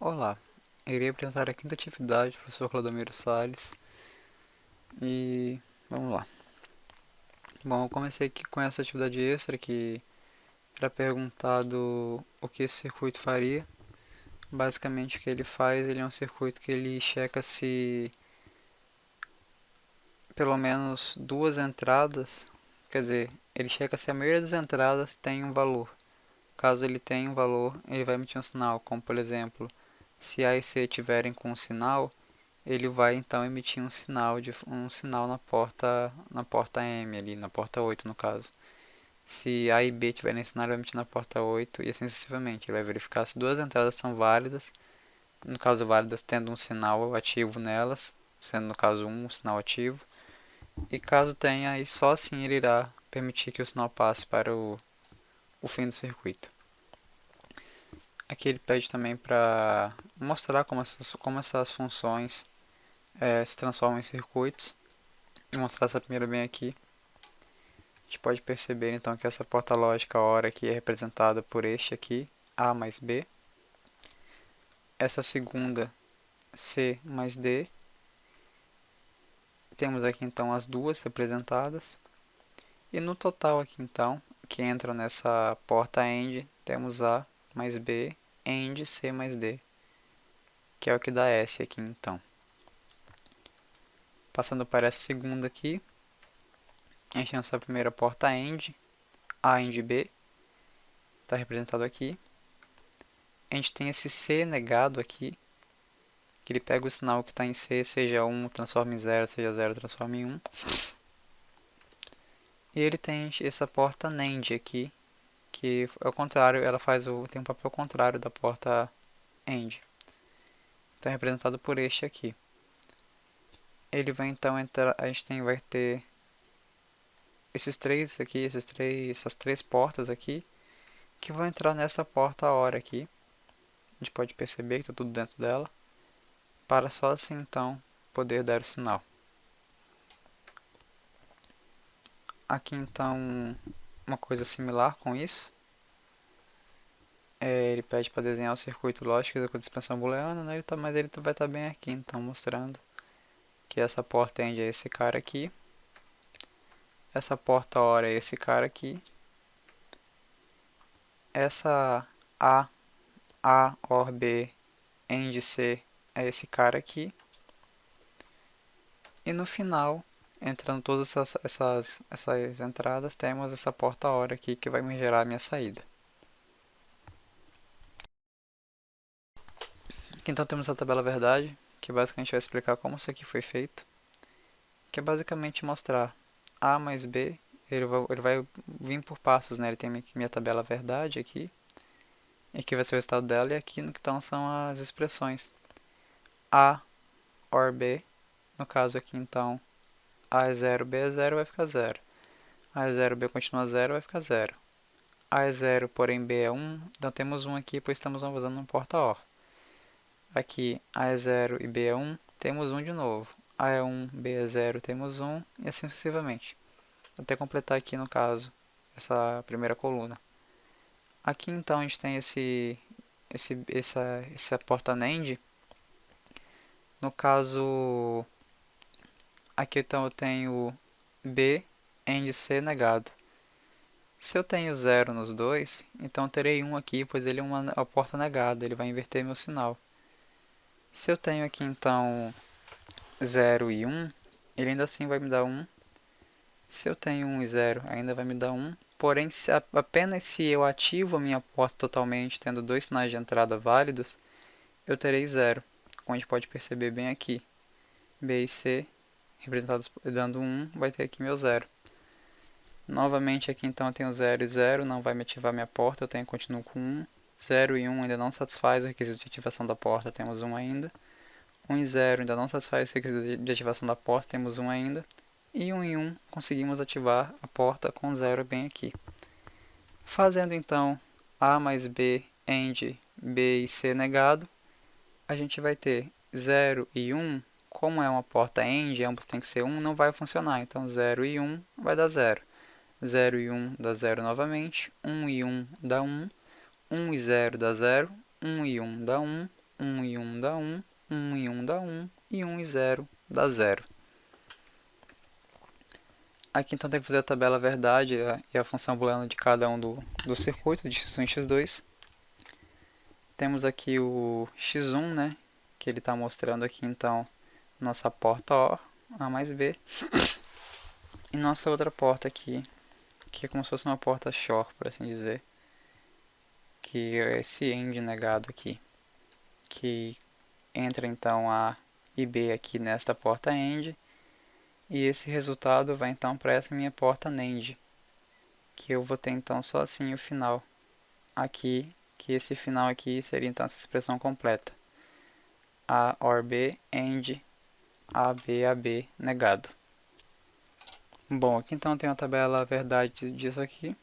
Olá, irei apresentar a quinta atividade do professor Cladomiro Salles e vamos lá. Bom, eu comecei aqui com essa atividade extra que era perguntado o que esse circuito faria. Basicamente o que ele faz, ele é um circuito que ele checa se pelo menos duas entradas, quer dizer, ele checa se a maioria das entradas tem um valor. Caso ele tenha um valor, ele vai emitir um sinal, como por exemplo, se A e C tiverem com um sinal, ele vai então emitir um sinal na porta M ali, na porta 8 no caso. Se A e B tiverem sinal, ele vai emitir na porta 8 e assim sucessivamente. Ele vai verificar se duas entradas são válidas, no caso válidas tendo um sinal ativo nelas, sendo no caso um sinal ativo, e caso tenha, aí só assim ele irá permitir que o sinal passe para o fim do circuito. Aqui ele pede também para mostrar como essas funções se transformam em circuitos. Vou mostrar essa primeira bem aqui. A gente pode perceber então que essa porta lógica OR aqui é representada por este aqui, A mais B. Essa segunda, C mais D. Temos aqui então as duas representadas. E no total aqui então, que entra nessa porta AND, temos A mais B, AND C mais D, que é o que dá S aqui então. Passando para essa segunda aqui, a gente tem essa primeira porta AND, A AND B, está representado aqui. A gente tem esse C negado aqui, que ele pega o sinal que está em C, seja 1 transforma em 0, seja 0 transforma em 1. E ele tem essa porta NAND aqui, que é o contrário, ela tem um papel contrário da porta AND. Então é representado por este aqui. Ele vai então entrar, vai ter esses três aqui, essas três portas aqui, que vão entrar nessa porta OR aqui. A gente pode perceber que está tudo dentro dela, para só assim então poder dar o sinal. Aqui então uma coisa similar com isso. Ele pede para desenhar o circuito lógico da expansão booleana, né? Mas ele vai estar bem aqui, então mostrando que essa porta AND é esse cara aqui, essa porta OR é esse cara aqui, essa A OR B AND C é esse cara aqui, e no final, entrando todas essas entradas, temos essa porta OR aqui que vai me gerar a minha saída. Aqui então temos a tabela verdade, que basicamente vai explicar como isso aqui foi feito, que é basicamente mostrar A mais B, ele vai vir por passos, né? Ele tem aqui minha tabela verdade aqui, e aqui vai ser o resultado dela, e aqui então são as expressões A OR B, no caso aqui então A é 0, B é 0, vai ficar 0. A é 0, B continua 0, vai ficar 0. A é 0, porém B é 1, então temos 1 aqui, pois estamos usando um porta OR. Aqui A é 0 e B é 1, temos 1 de novo. A é 1, B é 0, temos 1, e assim sucessivamente. Até completar aqui, no caso, essa primeira coluna. Aqui então a gente tem essa porta NAND. No caso, aqui então eu tenho B AND C negado. Se eu tenho 0 nos dois, então terei 1 aqui, pois ele é uma porta negada, ele vai inverter meu sinal. Se eu tenho aqui então 0 e 1, ele ainda assim vai me dar 1. Se eu tenho 1 e 0, ainda vai me dar 1. Porém, apenas se eu ativo a minha porta totalmente, tendo dois sinais de entrada válidos, eu terei 0. Como a gente pode perceber bem aqui. B e C, representados dando 1, vai ter aqui meu 0. Novamente aqui então eu tenho 0 e 0, não vai me ativar minha porta, continuo com 1. 0 e 1 ainda não satisfaz o requisito de ativação da porta, temos 1 ainda. 1 e 0 ainda não satisfaz o requisito de ativação da porta, temos 1 ainda. E 1 e 1 conseguimos ativar a porta com 0 bem aqui. Fazendo então A mais B, AND B e C negado, a gente vai ter 0 e 1, como é uma porta AND, ambos tem que ser 1, não vai funcionar. Então 0 e 1 vai dar 0. 0 e 1 dá 0 novamente, 1 e 1 dá 1, 1 e 0 dá 0, 1 e 1 dá 1, 1 e 1 dá 1, 1 e 1 dá 1, e 1 e 0 dá 0. Aqui então tem que fazer a tabela verdade e a função booleana de cada um do circuito de x1 e x2. Temos aqui o x1, né, que ele está mostrando aqui então nossa porta OR, A mais B, e nossa outra porta aqui, que é como se fosse uma porta XOR, por assim dizer, que é esse AND negado aqui, que entra então A e B aqui nesta porta AND, e esse resultado vai então para essa minha porta NAND, que eu vou ter então só assim o final aqui, que esse final aqui seria então essa expressão completa. A OR B, AND, AB negado. Bom, aqui então eu tenho a tabela verdade disso aqui,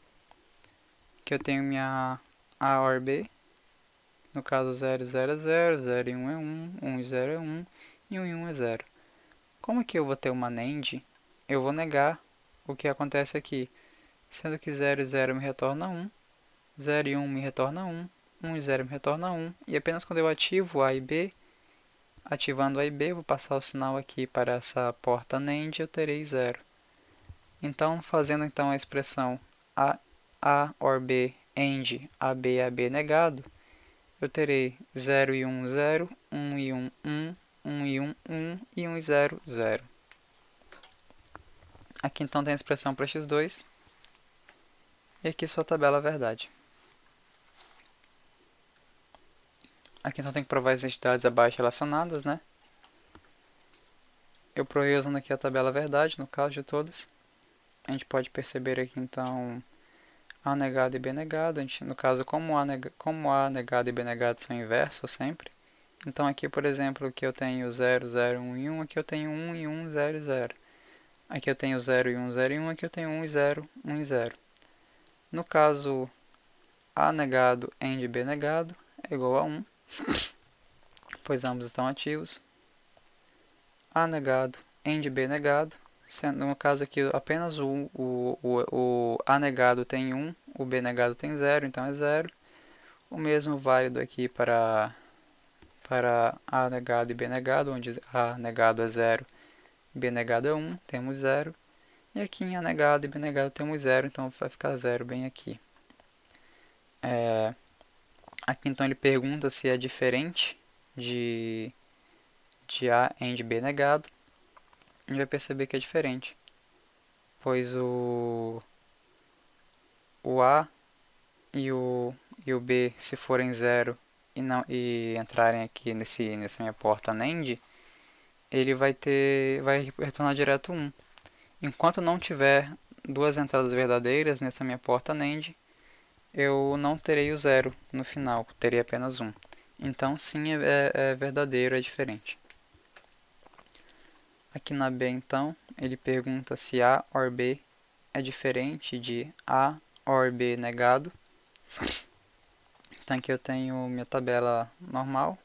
que eu tenho minha A OR B, no caso 0, 0 é 0, 0 e 1 é 1, 1 e 0 é 1, e 1 e 1 é 0. Como que eu vou ter uma NAND, eu vou negar o que acontece aqui, sendo que 0 e 0 me retorna 1, 0 e 1 me retorna 1, 1 e 0 me retorna 1, e apenas quando eu ativo A e B, ativando A e B, vou passar o sinal aqui para essa porta NAND e eu terei 0. Então, fazendo então a expressão A OR B AND AB negado, eu terei 0 e 1, 0, 1 e 1, 1, 1 e 1, 1 e 1 e 0, 0. Aqui então tem a expressão para x2 e aqui sua tabela verdade. Aqui então tem que provar as entidades abaixo relacionadas, né? Eu provei usando aqui a tabela verdade, no caso de todas. A gente pode perceber aqui então A negado e B negado. No caso, como A negado e B negado são inversos sempre. Então aqui, por exemplo, aqui eu tenho 0, 0, 1 e 1, aqui eu tenho 1 e 1, 0 e 0. Aqui eu tenho 0 e 1, 0 e 1, aqui eu tenho 1 e 0, 1 e 0. No caso, A negado AND B negado é igual a 1, pois ambos estão ativos. A negado AND B negado, sendo no caso aqui apenas o A negado tem 1, o B negado tem 0, então é 0. O mesmo válido aqui para A negado e B negado, onde A negado é 0, B negado é 1, temos 0. E aqui em A negado e B negado temos 0, então vai ficar 0 bem aqui. Aqui então ele pergunta se é diferente de A AND B negado. E vai perceber que é diferente, pois o A e o B, se forem 0 e entrarem aqui nessa minha porta NAND, ele vai retornar direto 1. Enquanto não tiver duas entradas verdadeiras nessa minha porta NAND, eu não terei o 0 no final, terei apenas 1. Então sim, é verdadeiro, é diferente. Aqui na B então, ele pergunta se A OR B é diferente de A OR B negado. Então aqui eu tenho minha tabela normal.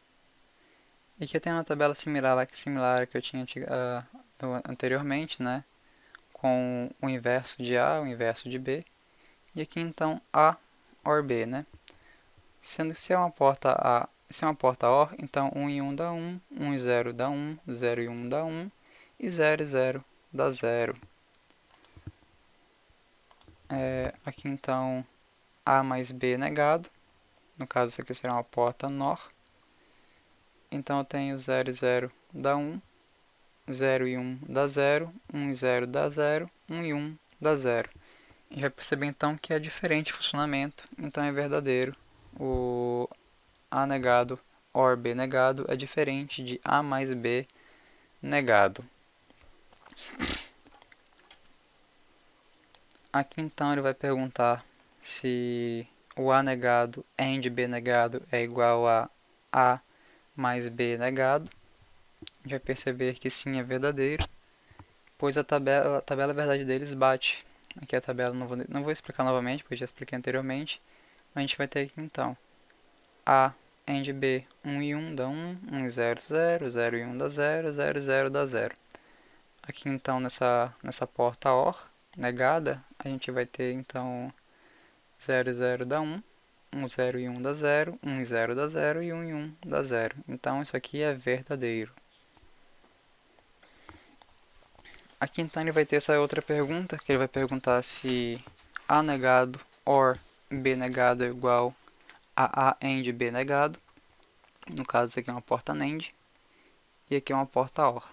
E aqui eu tenho uma tabela similar à que eu tinha anteriormente, né? Com o inverso de A, o inverso de B. E aqui então A OR B, né? Sendo que se é uma porta OR, então 1 e 1 dá 1, 1 e 0 dá 1, 0 e 1 dá 1, e 0 e 0 dá 0. Aqui então A mais B negado. No caso, isso aqui será uma porta NOR. Então eu tenho 0 e 0 dá 1, 0 e 1 dá 0, 1 e 0 dá 0, 1 e 1 dá 0. E vai perceber então que é diferente o funcionamento, então é verdadeiro. O A negado OR B negado é diferente de A mais B negado. Aqui então ele vai perguntar se o A negado AND B negado é igual a A mais B negado. A gente vai perceber que sim, é verdadeiro, pois a tabela verdade deles bate. Aqui a tabela não vou explicar novamente, pois já expliquei anteriormente. Mas a gente vai ter aqui então A AND B, 1 e 1 dá 1, 1 e 0, 0, 0 e 1 dá 0, 0 e 0 dá 0. Aqui então nessa porta OR negada, a gente vai ter então 0 e 0 dá 1, 1, 0 e 1 dá 0, 1 e 0 dá 0 e 1 e 1 dá 0. Então isso aqui é verdadeiro. Aqui então ele vai ter essa outra pergunta, que ele vai perguntar se A negado OR B negado é igual a A AND B negado. No caso, isso aqui é uma porta NAND e aqui é uma porta OR.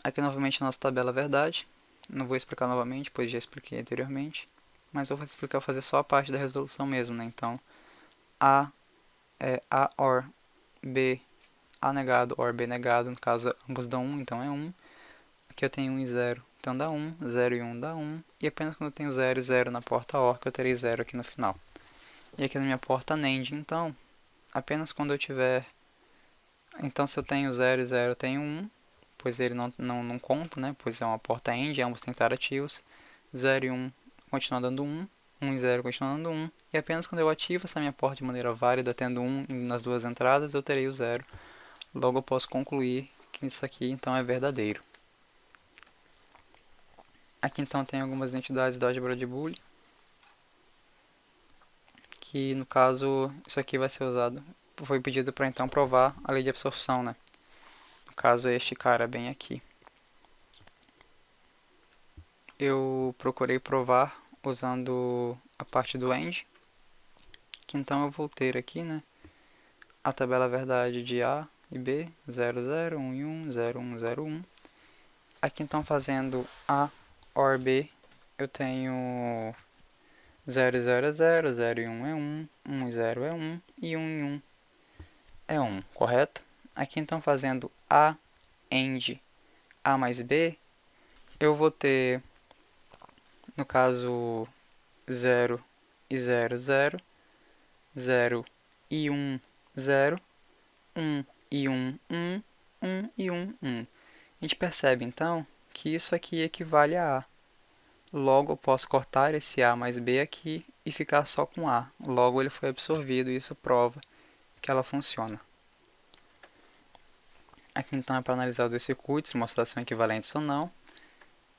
Aqui novamente a nossa tabela verdade. Não vou explicar novamente, pois já expliquei anteriormente. Mas eu vou explicar, fazer só a parte da resolução mesmo, né? Então, A é A OR B, A negado OR B negado. No caso, ambos dão 1, então é 1. Aqui eu tenho 1 e 0, então dá 1. 0 e 1 dá 1. E apenas quando eu tenho 0 e 0 na porta OR que eu terei 0 aqui no final. E aqui na minha porta NAND, então, apenas quando eu tiver... Então, se eu tenho 0 e 0, eu tenho 1, pois ele não conta, né? Pois é uma porta AND, ambos têm que estar ativos. 0 e 1 continua dando 1, 1 e 0 continua dando 1. E apenas quando eu ativo essa minha porta de maneira válida, tendo 1 nas duas entradas, eu terei o 0. Logo eu posso concluir que isso aqui, então, é verdadeiro. Aqui, então, tem algumas identidades da álgebra de Boole, que no caso, isso aqui vai ser usado, foi pedido para então provar a lei de absorção, né? No caso, este cara bem aqui. Eu procurei provar usando a parte do AND, que então eu vou ter aqui, né, a tabela verdade de A e B, 0, 0, 1 e 1, 0, 1, 0, 1. Aqui então fazendo A OR B, eu tenho 0 e 0 é 0, 0 e 1 é 1, 1 e 0 é 1 e 1 e 1 é 1, correto? Aqui então fazendo A AND A mais B, eu vou ter, no caso, 0 e 0, 0, 0 e 1, 0, 1 e 1, 1, 1 e 1, 1. A gente percebe então que isso aqui equivale a A. Logo eu posso cortar esse A mais B aqui e ficar só com A. Logo ele foi absorvido e isso prova que ela funciona. Aqui então é para analisar os dois circuitos, mostrar se são equivalentes ou não.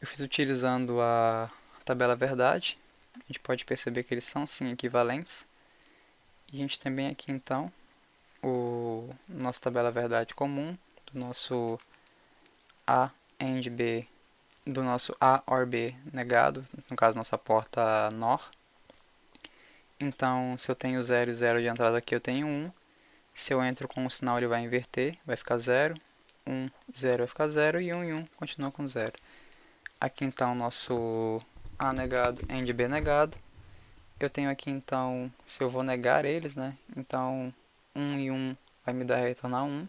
Eu fiz utilizando a tabela verdade. A gente pode perceber que eles são sim equivalentes. E a gente tem bem aqui então o nossa tabela verdade comum do nosso A AND B, do nosso A OR B negado, no caso nossa porta NOR. Então, se eu tenho 0 e 0 de entrada aqui, eu tenho 1. Se eu entro com o sinal, ele vai inverter, vai ficar 0. 1, 0 vai ficar 0 e 1 e 1 continua com 0. Aqui então nosso A negado AND B negado. Eu tenho aqui então, se eu vou negar eles, né? Então 1 e 1 vai me dar retornar 1.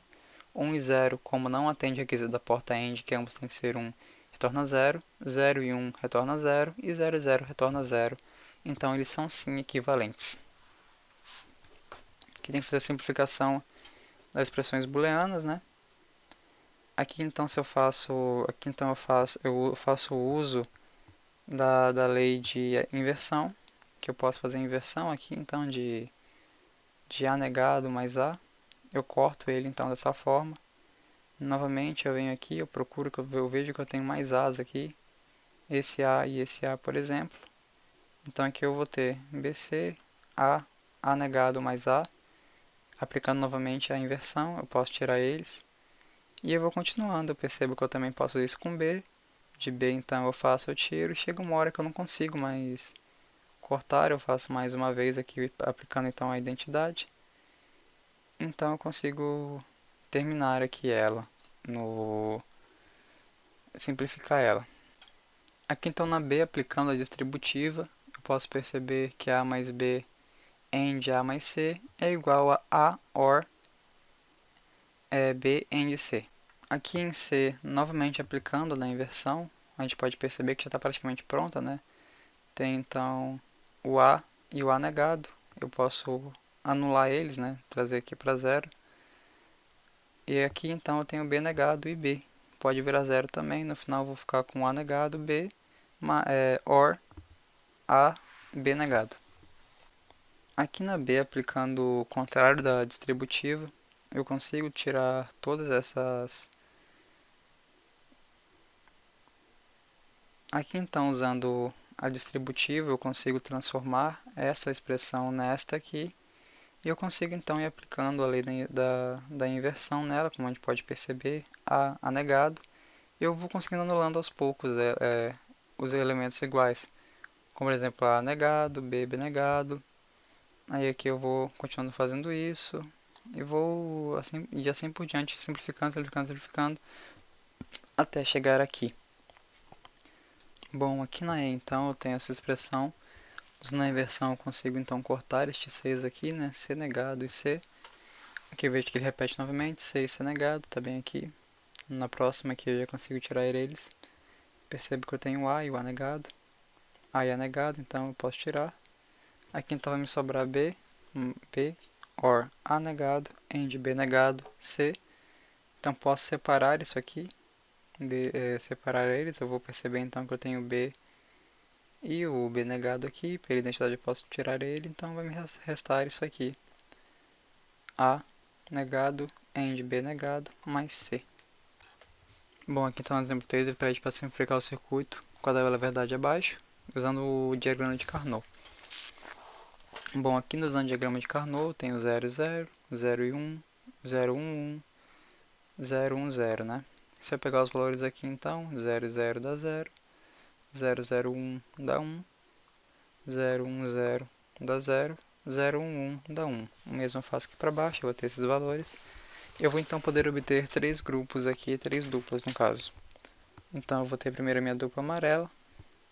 1 e 0, como não atende o requisito da porta AND, que ambos tem que ser 1, retorna 0. 0 e 1 retorna 0. E 0 e 0 retorna 0. Então eles são sim equivalentes. Aqui tem que fazer a simplificação das expressões booleanas, né? Aqui então se eu faço, aqui então eu faço uso da lei de inversão, que eu posso fazer a inversão aqui então de A negado mais A. Eu corto ele então dessa forma. Novamente eu venho aqui, eu procuro, eu vejo que eu tenho mais A's aqui, esse A e esse A, por exemplo. Então aqui eu vou ter BC, A negado mais A. Aplicando novamente a inversão, eu posso tirar eles. E eu vou continuando, eu percebo que eu também posso fazer isso com B. De B então eu tiro, e chega uma hora que eu não consigo mais cortar, eu faço mais uma vez aqui, aplicando então a identidade. Então eu consigo terminar aqui ela, simplificar ela. Aqui então na B, aplicando a distributiva, eu posso perceber que A mais B AND A mais C é igual a A OR B AND C. Aqui em C, novamente aplicando na inversão, a gente pode perceber que já está praticamente pronta, né? Tem então o A e o A negado. Eu posso anular eles, né? Trazer aqui para zero. E aqui então eu tenho B negado e B. Pode virar zero também. No final eu vou ficar com A negado, B, OR A, B negado. Aqui na B, aplicando o contrário da distributiva, eu consigo tirar todas essas... Aqui então, usando a distributiva, eu consigo transformar essa expressão nesta aqui, e eu consigo então ir aplicando a lei da inversão nela, como a gente pode perceber, A negado, e eu vou conseguindo anulando aos poucos os elementos iguais, como por exemplo A negado, B negado, aí aqui eu vou continuando fazendo isso, e vou assim, e assim por diante, simplificando, simplificando, simplificando, até chegar aqui. Bom, aqui na E então eu tenho essa expressão. Usando a inversão eu consigo então cortar este 6 aqui, né? C negado e C. Aqui eu vejo que ele repete novamente, C e C negado, tá bem aqui. Na próxima aqui eu já consigo tirar eles. Percebo que eu tenho A e o A negado. A e A negado, então eu posso tirar. Aqui então vai me sobrar B, or A negado, AND B negado, C. Então posso separar isso aqui, separar eles. Eu vou perceber então que eu tenho B e o B negado aqui, pela identidade eu posso tirar ele, então vai me restar isso aqui. A negado, AND B negado, mais C. Bom, aqui está um exemplo 3, ele pede para simplificar o circuito com a tabela verdade abaixo, usando o diagrama de Carnot. Bom, aqui usando o diagrama de Carnot, tem o 0, 0, 0 e 1, 0, 1, 1, 0, 1, 0, né? Se eu pegar os valores aqui então, 0, 0 dá 0, 0, 0, 1 dá 1, 0, 1, 0 dá 0, 0, 1, 1 dá 1. O mesmo eu faço aqui para baixo, eu vou ter esses valores. Eu vou então poder obter 3 grupos aqui, 3 duplas no caso. Então eu vou ter primeiro a minha dupla amarela,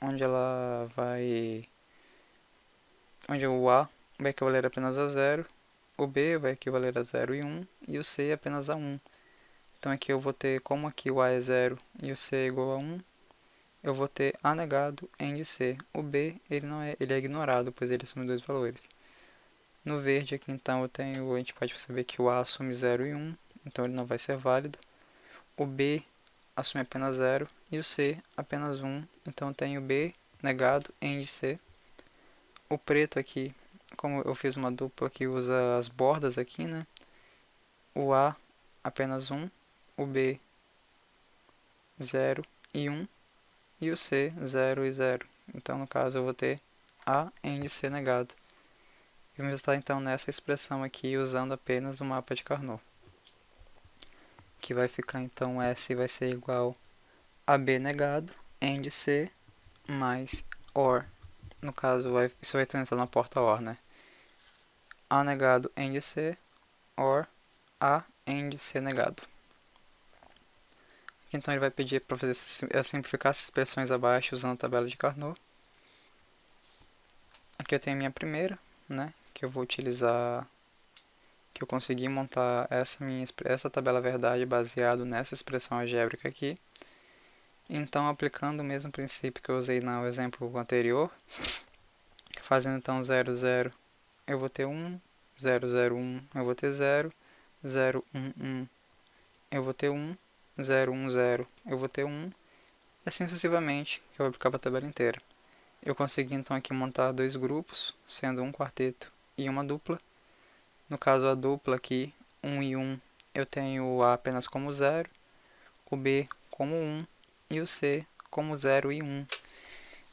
onde o A vai equivaler apenas a 0, o B vai equivaler a 0 e 1, e o C apenas a 1. Então aqui eu vou ter, como aqui o A é 0 e o C é igual a 1, eu vou ter A negado AND C. O B ele é ignorado, pois ele assume dois valores. No verde aqui então a gente pode perceber que o A assume 0 e 1, então ele não vai ser válido. O B assume apenas 0 e o C apenas 1, então eu tenho B negado AND C. O preto aqui, como eu fiz uma dupla que usa as bordas aqui, né? O A apenas 1, o B 0 e 1 e o C 0 e 0. Então no caso eu vou ter A AND C negado. E vamos estar então nessa expressão aqui usando apenas o mapa de Carnot. Que vai ficar então S vai ser igual a B negado AND C mais OR. No caso isso vai estar na porta OR, né? A negado AND C OR A AND C negado. Então ele vai pedir para fazer simplificar essas expressões abaixo usando a tabela de Carnot. Aqui eu tenho a minha primeira, né? Que eu vou utilizar, que eu consegui montar essa tabela verdade baseado nessa expressão algébrica aqui. Então aplicando o mesmo princípio que eu usei no exemplo anterior, fazendo então 0, 0, eu vou ter 1, 0, 0, 1, eu vou ter 0, 0, 1, 1, eu vou ter 1, 0, 1, 0, eu vou ter 1, e assim sucessivamente, que eu vou aplicar para a tabela inteira. Eu consegui então aqui montar dois grupos, sendo um quarteto e uma dupla. No caso a dupla aqui, 1 e 1, eu tenho o A apenas como 0, o B como 1 e o C como 0 e 1.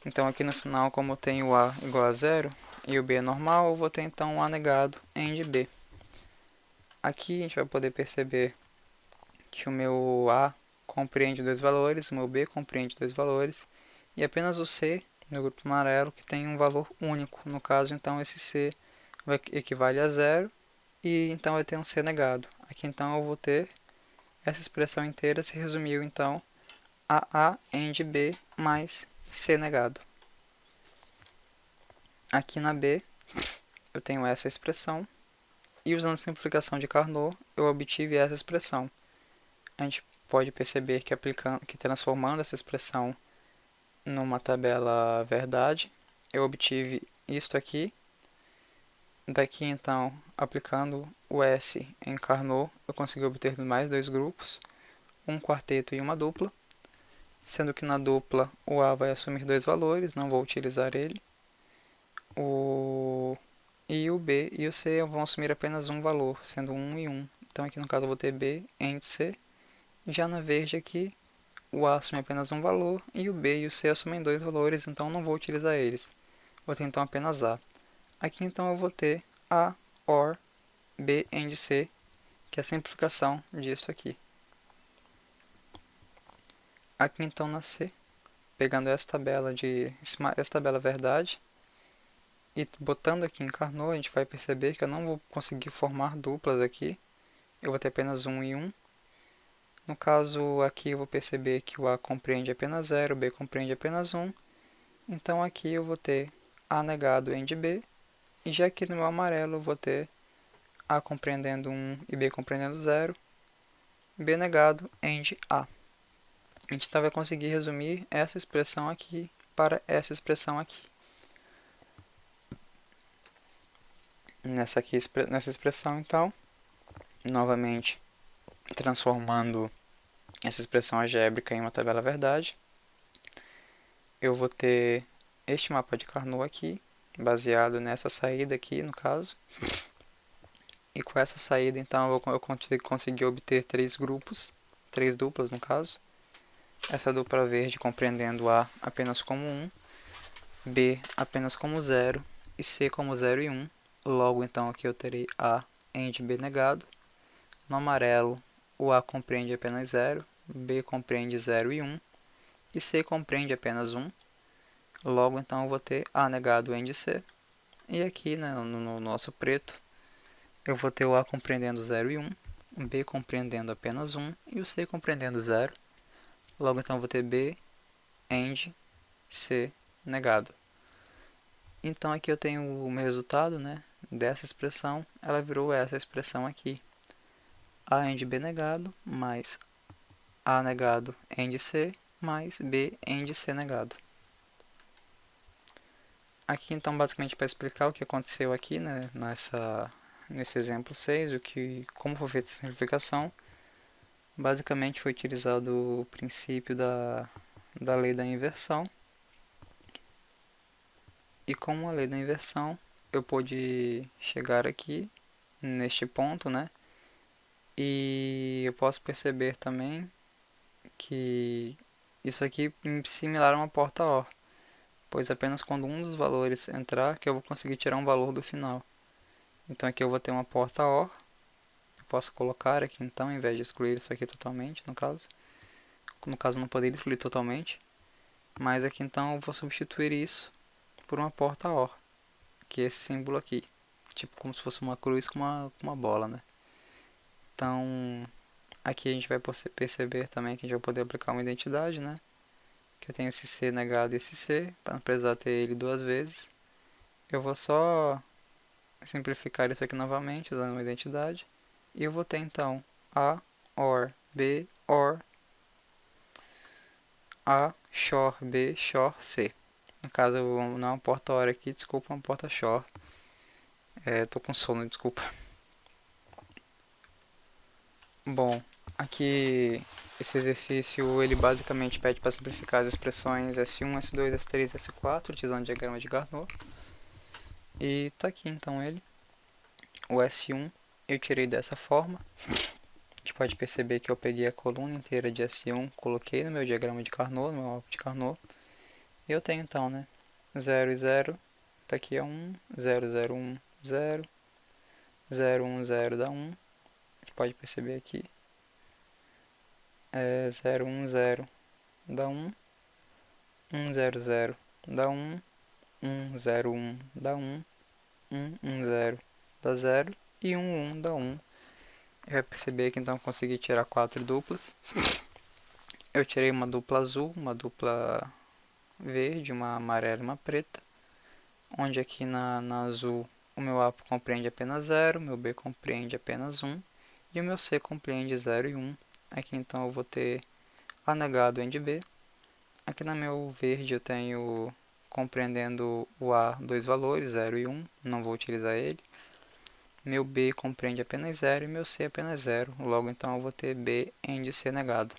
Então aqui no final, como eu tenho o A igual a 0 e o B é normal, eu vou ter então o A negado AND B. Aqui a gente vai poder perceber que o meu A compreende dois valores, o meu B compreende dois valores, e apenas o C, no grupo amarelo, que tem um valor único. No caso, então, esse C equivale a 0, e então vai ter um C negado. Aqui então eu vou ter essa expressão inteira se resumiu então a A AND B mais C negado. Aqui na B eu tenho essa expressão, e usando a simplificação de Carnot eu obtive essa expressão. A gente pode perceber que transformando essa expressão numa tabela verdade, eu obtive isto aqui. Daqui então, aplicando o S em Carnot, eu consegui obter mais dois grupos, um quarteto e uma dupla, sendo que na dupla o A vai assumir dois valores, não vou utilizar ele. E o B e o C vão assumir apenas um valor, sendo 1 e 1. Então aqui no caso eu vou ter B AND C. Já na verde aqui, o A assume apenas um valor e o B e o C assumem dois valores, então não vou utilizar eles. Vou ter então apenas A. Aqui então eu vou ter A, OR, B, AND C, que é a simplificação disso aqui. Aqui então na C, pegando essa tabela verdade, e botando aqui em Carnot, a gente vai perceber que eu não vou conseguir formar duplas aqui. Eu vou ter apenas 1 e 1. No caso aqui eu vou perceber que o A compreende apenas 0, o B compreende apenas 1. Então aqui eu vou ter A negado AND B. E já aqui no meu amarelo eu vou ter A compreendendo 1 e B compreendendo 0. B negado AND A. A gente então vai conseguir resumir essa expressão aqui para essa expressão aqui. Nessa expressão, então, novamente transformando essa expressão algébrica em uma tabela verdade, eu vou ter este mapa de Carnot aqui, baseado nessa saída aqui, no caso. E com essa saída, então, eu consegui obter três grupos, três duplas no caso. Essa dupla verde compreendendo A apenas como 1, B apenas como 0 e C como 0 e 1. Logo, então, aqui eu terei A AND B negado. No amarelo, o A compreende apenas 0, B compreende 0 e 1 e C compreende apenas 1. Logo, então, eu vou ter A negado AND C. E aqui, né, no nosso preto, eu vou ter o A compreendendo 0 e 1, o B compreendendo apenas 1 e o C compreendendo 0. Logo, então, eu vou ter B AND C negado. Então, aqui eu tenho o meu resultado, né, dessa expressão. Ela virou essa expressão aqui. A AND B negado mais A negado AND C mais B AND C negado. Aqui, então, basicamente para explicar o que aconteceu aqui, né, nesse exemplo 6, como foi feita essa simplificação, basicamente foi utilizado o princípio da lei da inversão. E com a lei da inversão, eu pude chegar aqui, neste ponto, né, e eu posso perceber também que isso aqui é similar a uma porta OR, pois apenas quando um dos valores entrar que eu vou conseguir tirar um valor do final. Então aqui eu vou ter uma porta OR, eu posso colocar aqui então, ao invés de excluir isso aqui totalmente, no caso não poderia excluir totalmente, mas aqui então eu vou substituir isso por uma porta OR, que é esse símbolo aqui, tipo como se fosse uma cruz com uma bola, né? Então aqui a gente vai perceber também que a gente vai poder aplicar uma identidade, né? Que eu tenho esse C negado e esse C, para não precisar ter ele duas vezes. Eu vou só simplificar isso aqui novamente, usando uma identidade. E eu vou ter então A, OR, B, OR, A, XOR, B, XOR, C. No caso, não é uma porta OR aqui, desculpa, é uma porta XOR. Tô com sono, desculpa. Bom, aqui esse exercício ele basicamente pede para simplificar as expressões S1, S2, S3, S4, utilizando o diagrama de Carnot. E tá aqui então ele. O S1 eu tirei dessa forma. A gente pode perceber que eu peguei a coluna inteira de S1, coloquei no meu diagrama de Carnot, no meu mapa de Carnot. E eu tenho então, né, 0 e 0, tá aqui é 1, 0, 0, 1, 0, 0, 1, 0 dá 1. A gente pode perceber aqui. 0, 1, 0 dá 1, 1, 0, 0 dá 1, 1, 0, 1 dá 1, 1, 1, 0 dá 0 e 1, 1 dá 1. Eu vai perceber que então eu consegui tirar 4 duplas. Eu tirei uma dupla azul, uma dupla verde, uma amarela e uma preta. Onde aqui na azul o meu A compreende apenas 0, o meu B compreende apenas 1 e o meu C compreende 0 e 1. Aqui então eu vou ter A negado AND B. Aqui no meu verde eu tenho compreendendo o A dois valores, 0 e 1, não vou utilizar ele. Meu B compreende apenas 0 e meu C apenas 0, logo então eu vou ter B AND C negado.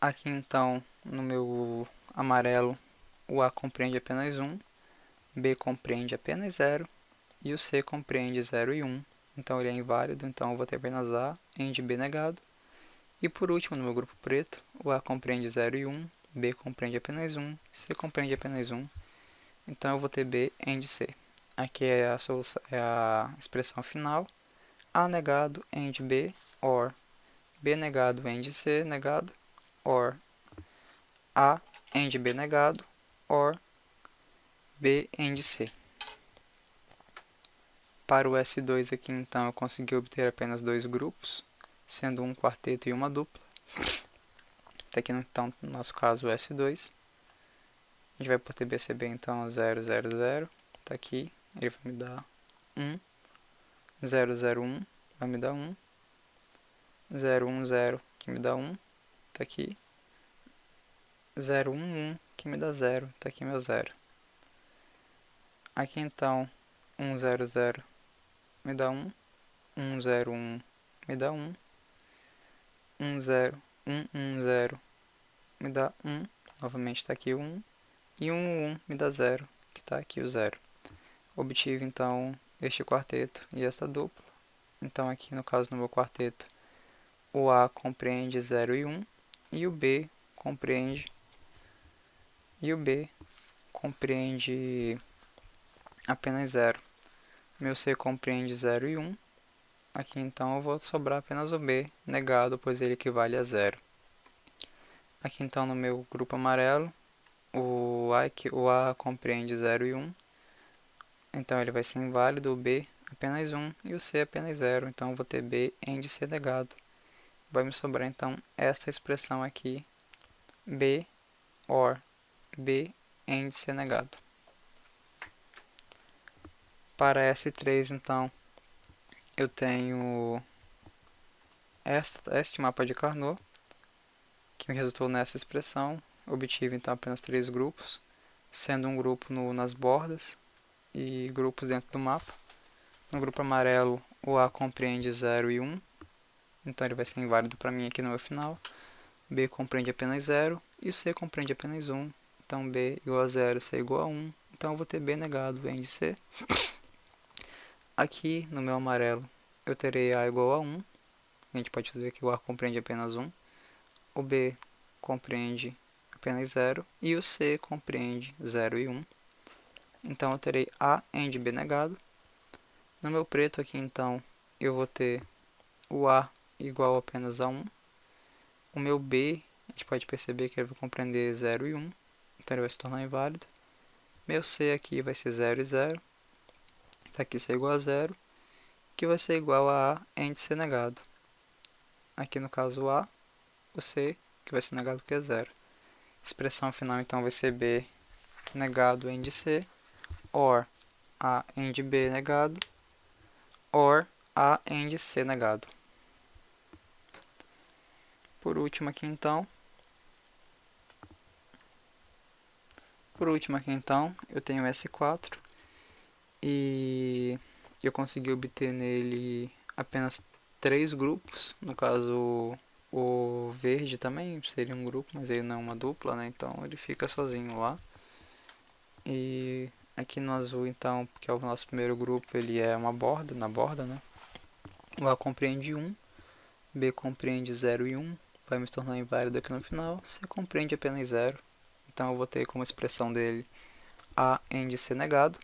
Aqui então no meu amarelo o A compreende apenas 1, B compreende apenas 0 e o C compreende 0 e 1, então ele é inválido, então eu vou ter apenas A AND B negado. E por último, no meu grupo preto, o A compreende 0 e 1, B compreende apenas 1, C compreende apenas 1. Então eu vou ter B AND C. Aqui é a solução, é a expressão final. A negado AND B, or B negado AND C negado, or A AND B negado, or B AND C. Para o S2 aqui, então, eu consegui obter apenas dois grupos, sendo um quarteto e uma dupla. Está aqui, então, no nosso caso, o S2. A gente vai poder perceber, então, 0, 0, 0. Está aqui, ele vai me dar 1. 0, 0, 1 vai me dar 1. 0, 1, 0, que me dá 1. Está aqui. 0, 1, 1, que me dá 0. Está aqui meu 0. Aqui, então, 1, 0, 0 me dá 1. 1, 0, 1 me dá 1. 1, 0, 1, 1, 0 me dá 1. Novamente está aqui o 1. E 1, 1 me dá 0, que está aqui o 0. Obtive, então, este quarteto e esta dupla. Então, aqui no caso, no meu quarteto, o A compreende 0 e 1. E o B compreende apenas 0. Meu C compreende 0 e 1. Aqui, então, eu vou sobrar apenas o B negado, pois ele equivale a 0. Aqui, então, no meu grupo amarelo, o A compreende 0 e 1. Então, ele vai ser inválido, o B apenas 1 e o C apenas 0. Então, eu vou ter B AND C negado. Vai me sobrar, então, esta expressão aqui, B, or B AND C negado. Para S3, então, eu tenho este mapa de Carnot, que resultou nessa expressão. Obtive, então, apenas três grupos, sendo um grupo nas bordas e grupos dentro do mapa. No grupo amarelo, o A compreende 0 e 1, então ele vai ser inválido para mim aqui no meu final. B compreende apenas 0 e o C compreende apenas 1. Então B igual a 0, C igual a 1. Então eu vou ter B negado AND C. Aqui no meu amarelo eu terei A igual a 1. A gente pode ver que o A compreende apenas 1. O B compreende apenas 0 e o C compreende 0 e 1. Então eu terei A AND B negado. No meu preto aqui, então, eu vou ter o A igual apenas a 1. O meu B, a gente pode perceber que ele vai compreender 0 e 1. Então ele vai se tornar inválido. Meu C aqui vai ser 0 e 0. Está aqui C igual a 0. Que vai ser igual a A AND C negado. Aqui no caso o A, o C, que vai ser negado porque é 0. Expressão final então vai ser B negado AND C, or A AND B negado, or A AND C negado. Por último aqui então, eu tenho S4 e eu consegui obter nele apenas 3 grupos. No caso, o verde também seria um grupo, mas ele não é uma dupla, né? Então ele fica sozinho lá. E aqui no azul, então, que é o nosso primeiro grupo, ele é uma borda, na borda, né? O A compreende 1, B compreende 0 e 1, vai me tornar inválido aqui no final. C compreende apenas 0, então eu vou ter como expressão dele A AND C negado.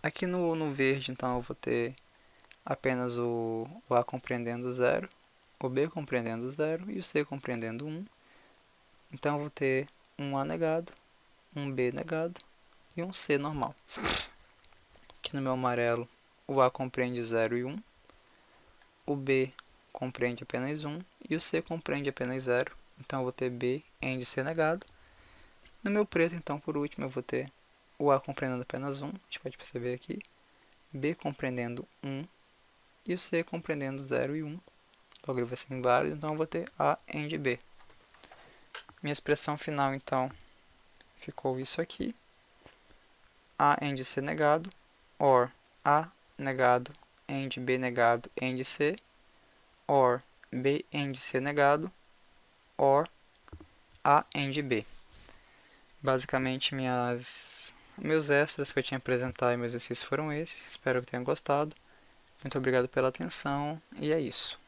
Aqui no verde, então, eu vou ter apenas o A compreendendo 0, o B compreendendo 0 e o C compreendendo 1. Então eu vou ter um A negado, um B negado e um C normal. Aqui no meu amarelo, o A compreende 0 e 1, o B compreende apenas 1 e o C compreende apenas 0. Então eu vou ter B AND C negado. No meu preto, então, por último, eu vou ter o A compreendendo apenas 1, a gente pode perceber aqui, B compreendendo 1 e o C compreendendo 0 e 1. Logo ele vai ser inválido, então eu vou ter A AND B. Minha expressão final, então, ficou isso aqui. A AND C negado, or A negado AND B negado AND C, or B AND C negado, or A AND B. Basicamente, meus extras que eu tinha apresentado e meus exercícios foram esses. Espero que tenham gostado. Muito obrigado pela atenção e é isso.